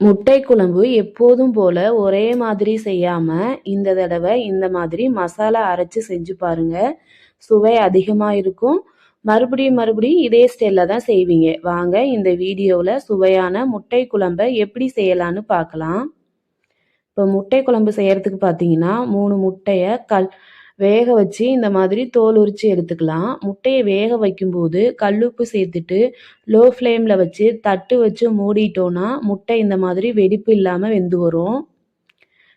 முட்டை குழம்பு எப்போதும் போல ஒரே மாதிரி செய்யாம இந்த தடவை இந்த மாதிரி மசாலா அரைச்சு செஞ்சு பாருங்க. சுவை அதிகமா இருக்கும். மறுபடியும் இதே ஸ்டைல்ல தான் செய்வீங்க. வாங்க இந்த வீடியோவில் சுவையான முட்டை குழம்பை எப்படி செய்யலான்னு பார்க்கலாம். இப்போ முட்டை குழம்பு செய்யறதுக்கு பார்த்தீங்கன்னா 3 முட்டையை வேக வச்சு இந்த மாதிரி தோல் உரித்து எடுத்துக்கலாம். முட்டையை வேக வைக்கும்போது கல்லுப்பு சேர்த்துட்டு லோ ஃப்ளேமில் வச்சு தட்டு வச்சு மூடிட்டோன்னா முட்டை இந்த மாதிரி வெடிப்பு இல்லாமல் வெந்து வரும்.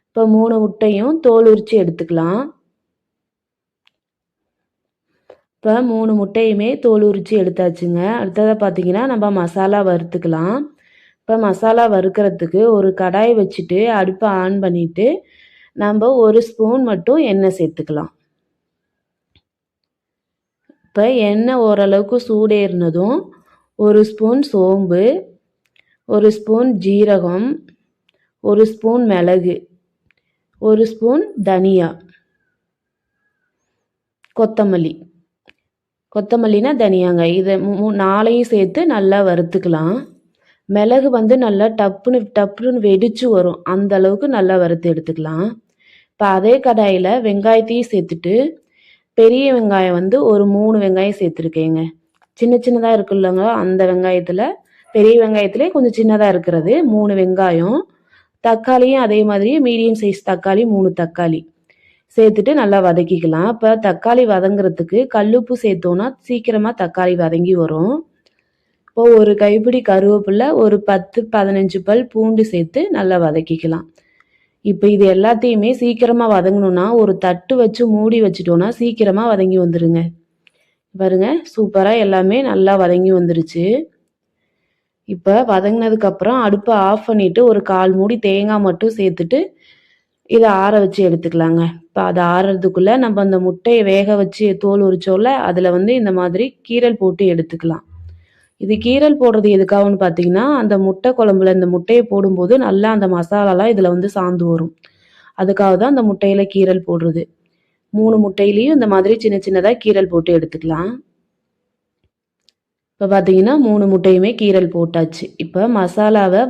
இப்போ 3 முட்டையும் தோல் உரித்து எடுத்துக்கலாம். இப்போ 3 முட்டையுமே தோல் உரித்து எடுத்தாச்சுங்க. அடுத்ததாக பார்த்தீங்கன்னா நம்ம மசாலா வறுத்துக்கலாம். இப்போ மசாலா வறுக்கிறதுக்கு ஒரு கடாய் வச்சுட்டு அடுப்பை ஆன் பண்ணிவிட்டு நம்ம 1 ஸ்பூன் மட்டும் எண்ணெய் சேர்த்துக்கலாம். இப்போ எண்ணெய் ஓரளவுக்கு சூடேறினதும் 1 ஸ்பூன் சோம்பு, 1 ஸ்பூன் ஜீரகம், 1 ஸ்பூன் மிளகு, 1 ஸ்பூன் தனியா, கொத்தமல்லினா தனியாங்க. இதை 4ஐயும் சேர்த்து நல்லா வறுத்துக்கலாம். மிளகு நல்லா டப்புன்னு வெடிச்சு வரும். அந்த அளவுக்கு நல்லா வறுத்து எடுத்துக்கலாம். இப்போ அதே கடாயில் வெங்காயத்தையும் சேர்த்துட்டு பெரிய வெங்காயம் ஒரு 3 வெங்காயம் சேர்த்துருக்கேங்க. சின்னதாக இருக்குல்லங்க, அந்த வெங்காயத்தில் பெரிய வெங்காயத்திலே கொஞ்சம் சின்னதாக இருக்கிறது 3 வெங்காயம். தக்காளியும் அதே மாதிரி மீடியம் சைஸ் தக்காளி 3 தக்காளி சேர்த்துட்டு நல்லா வதக்கிக்கலாம். இப்போ தக்காளி வதங்குறதுக்கு கல்லுப்பு சேர்த்தோன்னா சீக்கிரமாக தக்காளி வதங்கி வரும். இப்போ ஒரு கைப்பிடி கருவேப்பிலை, ஒரு 10-15 பல் பூண்டு சேர்த்து நல்லா வதக்கிக்கலாம். இப்போ இது எல்லாத்தையுமே சீக்கிரமாக வதங்கணுன்னா ஒரு தட்டு வச்சு மூடி வச்சுட்டோன்னா சீக்கிரமாக வதங்கி வந்துடுங்க. பாருங்க, சூப்பராக எல்லாமே நல்லா வதங்கி வந்துருச்சு. இப்போ வதங்கினதுக்கப்புறம் அடுப்பை ஆஃப் பண்ணிவிட்டு ஒரு 1/4 மூடி தேங்காய் மட்டும் சேர்த்துட்டு இதை ஆற வச்சு எடுத்துக்கலாங்க. இப்போ அதை ஆறுறதுக்குள்ளே நம்ம அந்த முட்டையை வேக வச்சு தோல் உரிச்சோம்ல, அதில் இந்த மாதிரி கீரல் போட்டு எடுத்துக்கலாம். இது கீரல் போடுறது எதுக்காகன்னு பார்த்தீங்கன்னா, அந்த முட்டை குழம்புல இந்த முட்டையை போடும்போது நல்லா அந்த மசாலாலாம் இதில் சாந்து வரும். அதுக்காக தான் அந்த முட்டையில் கீரல் போடுறது. 3 முட்டையிலையும் இந்த மாதிரி சின்னதாக கீரல் போட்டு எடுத்துக்கலாம். இப்போ பார்த்தீங்கன்னா 3 முட்டையுமே கீரல் போட்டாச்சு. இப்போ மசாலாவை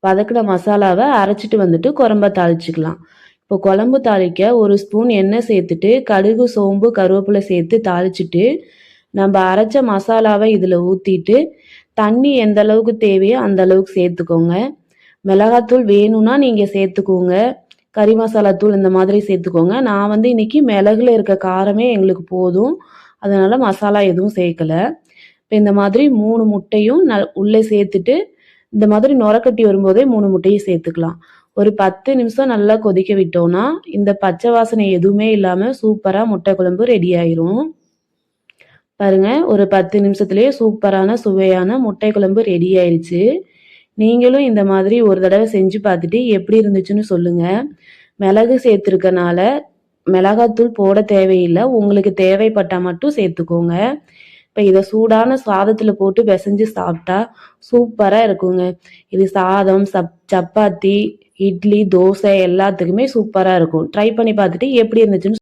வதக்கின மசாலாவை அரைச்சிட்டு வந்துட்டு குழம்ப தாளிச்சுக்கலாம். இப்போ குழம்பு தாளிக்க 1 ஸ்பூன் எண்ணெய் சேர்த்துட்டு கடுகு, சோம்பு, கருவேப்பிலை சேர்த்து தாளிச்சிட்டு நம்ம அரைச்ச மசாலாவை இதில் ஊற்றிட்டு தண்ணி எந்த அளவுக்கு தேவையோ அந்த அளவுக்கு சேர்த்துக்கோங்க. மிளகாத்தூள் வேணும்னா நீங்கள் சேர்த்துக்கோங்க. கறி மசாலா தூள் இந்த மாதிரி சேர்த்துக்கோங்க. நான் இன்னைக்கு மிளகுல இருக்க காரமே எங்களுக்கு போதும், அதனால் மசாலா எதுவும் சேர்க்கலை. இப்போ இந்த மாதிரி 3 முட்டையும் உள்ளே சேர்த்துட்டு இந்த மாதிரி நுரக்கட்டி வரும்போதே 3 முட்டையும் சேர்த்துக்கலாம். ஒரு 10 நிமிஷம் நல்லா கொதிக்க விட்டோம்னா இந்த பச்சை வாசனை எதுவுமே இல்லாமல் சூப்பராக முட்டை குழம்பு ரெடி ஆயிரும். பாருங்க, ஒரு 10 நிமிஷத்துலேயே சூப்பரான சுவையான முட்டை குழம்பு ரெடி ஆயிடுச்சு. நீங்களும் இந்த மாதிரி ஒரு தடவை செஞ்சு பார்த்துட்டு எப்படி இருந்துச்சுன்னு சொல்லுங்கள். மிளகு சேர்த்துருக்கனால மிளகாத்தூள் போட தேவையில்லை, உங்களுக்கு தேவைப்பட்டால் மட்டும் சேர்த்துக்கோங்க. இப்போ இதை சூடான சாதத்தில் போட்டு பிசைஞ்சு சாப்பிட்டா சூப்பராக இருக்குங்க. இது சாதம், சப்பாத்தி, இட்லி, தோசை எல்லாத்துக்குமே சூப்பராக இருக்கும். ட்ரை பண்ணி பார்த்துட்டு எப்படி இருந்துச்சுன்னு